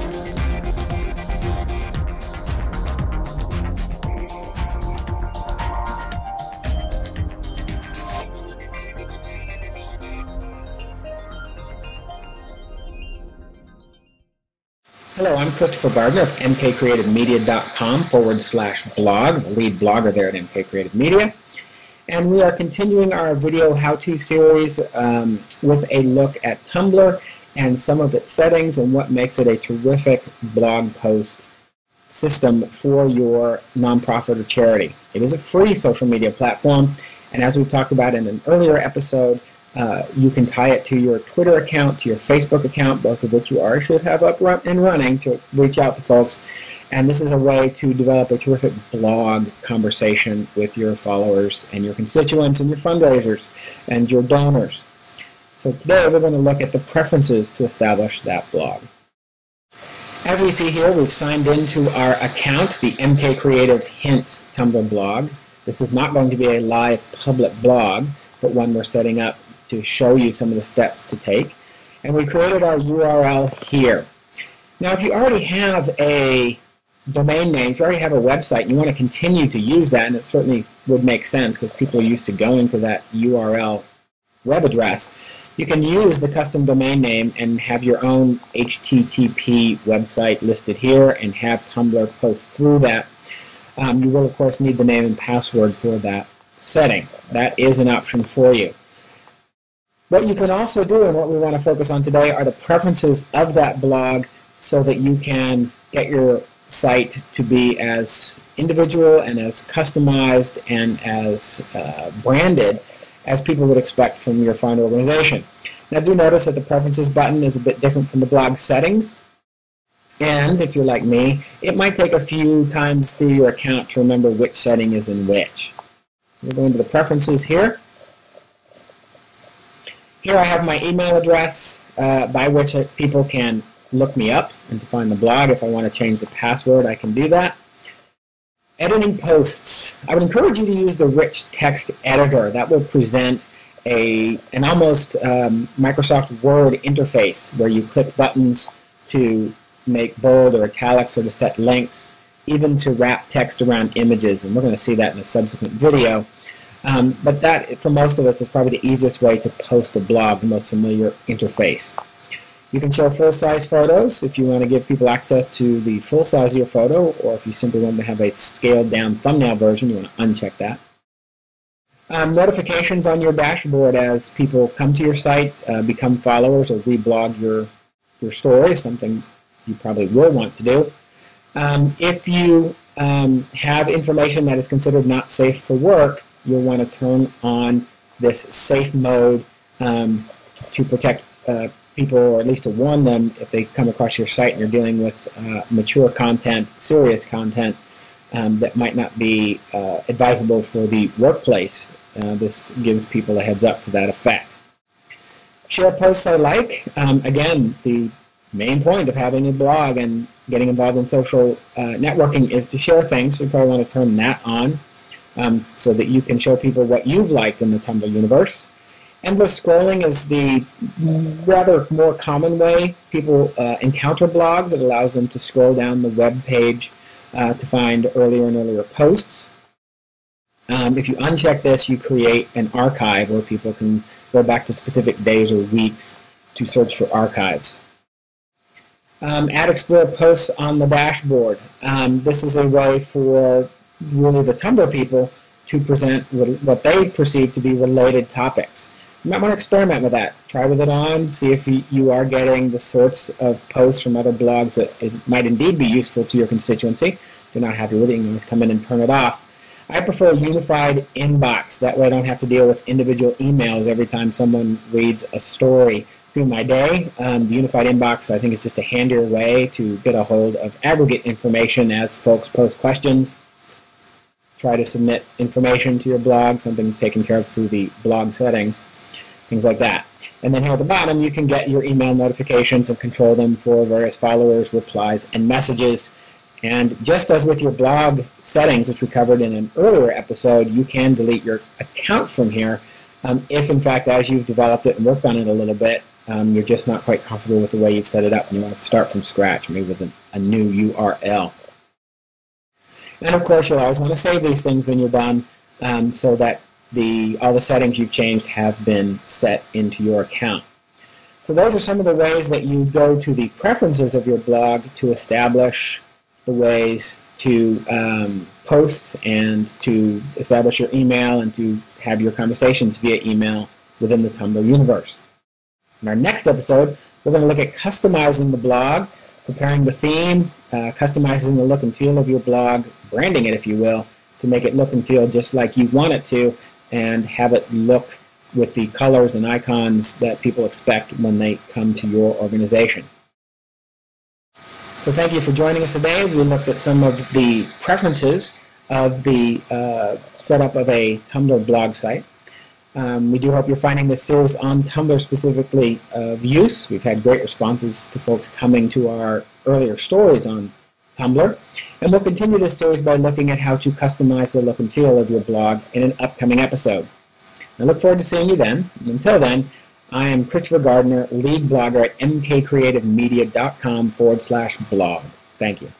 Hello, I'm Christopher Gardner of mkcreativemedia.com/blog, the lead blogger there at MK Creative Media. And we are continuing our video how-to series with a look at Tumblr and some of its settings and what makes it a terrific blog post system for your nonprofit or charity. It is a free social media platform, and as we've talked about in an earlier episode, you can tie it to your Twitter account, to your Facebook account, both of which you already should have up and running to reach out to folks. And this is a way to develop a terrific blog conversation with your followers and your constituents and your fundraisers and your donors. So today we're going to look at the preferences to establish that blog. As we see here, we've signed into our account, the MK Creative Hints Tumblr blog. This is not going to be a live public blog, but one we're setting up to show you some of the steps to take. And we created our URL here. Now, if you already have a domain name, if you already have a website, and you want to continue to use that, and it certainly would make sense because people are used to going to that URL web address, you can use the custom domain name and have your own HTTP website listed here and have Tumblr post through that. You will, of course, need the name and password for that setting. That is an option for you. What you can also do, and what we want to focus on today, are the preferences of that blog so that you can get your site to be as individual and as customized and as branded as people would expect from your fine organization. Now, do notice that the preferences button is a bit different from the blog settings. And if you're like me, it might take a few times through your account to remember which setting is in which. We'll go into the preferences here. Here I have my email address by which people can look me up and to find the blog. If I want to change the password, I can do that. Editing posts. I would encourage you to use the rich text editor. That will present an almost Microsoft Word interface where you click buttons to make bold or italics or to set links, even to wrap text around images, and we're going to see that in a subsequent video. But that, for most of us, is probably the easiest way to post a blog, the most familiar interface. You can show full-size photos if you want to give people access to the full size of your photo, or if you simply want to have a scaled-down thumbnail version, you want to uncheck that. Notifications on your dashboard as people come to your site, become followers, or reblog your story, something you probably will want to do. If you have information that is considered not safe for work, you'll want to turn on this safe mode to protect people, or at least to warn them if they come across your site and you're dealing with mature content, serious content that might not be advisable for the workplace. This gives people a heads up to that effect. Share posts I like. Again, the main point of having a blog and getting involved in social networking is to share things, so you probably want to turn that on. So that you can show people what you've liked in the Tumblr universe. Endless scrolling is the rather more common way people encounter blogs. It allows them to scroll down the web page to find earlier and earlier posts. If you uncheck this, you create an archive where people can go back to specific days or weeks to search for archives. Add Explore posts on the dashboard. This is a way for really the Tumblr people to present what they perceive to be related topics. You might want to experiment with that. Try with it on, see if you are getting the sorts of posts from other blogs that might indeed be useful to your constituency. If you're not happy with it, you can always come in and turn it off. I prefer a unified inbox. That way I don't have to deal with individual emails every time someone reads a story through my day. The unified inbox, I think, is just a handier way to get a hold of aggregate information as folks post questions. Try to submit information to your blog, something taken care of through the blog settings, things like that. And then here at the bottom, you can get your email notifications and control them for various followers, replies, and messages. And just as with your blog settings, which we covered in an earlier episode, you can delete your account from here if, in fact, as you've developed it and worked on it a little bit, you're just not quite comfortable with the way you've set it up and you want to start from scratch, maybe with a new URL. And of course, you'll always want to save these things when you're done, so that all the settings you've changed have been set into your account. So those are some of the ways that you go to the preferences of your blog to establish the ways to post and to establish your email and to have your conversations via email within the Tumblr universe. In our next episode, we're going to look at customizing the blog, preparing the theme, customizing the look and feel of your blog, branding it, if you will, to make it look and feel just like you want it to, and have it look with the colors and icons that people expect when they come to your organization. So thank you for joining us today as we looked at some of the preferences of the setup of a Tumblr blog site. We do hope you're finding this series on Tumblr specifically of use. We've had great responses to folks coming to our earlier stories on Tumblr. And we'll continue this series by looking at how to customize the look and feel of your blog in an upcoming episode. I look forward to seeing you then. Until then, I am Christopher Gardner, lead blogger at mkcreativemedia.com/blog. Thank you.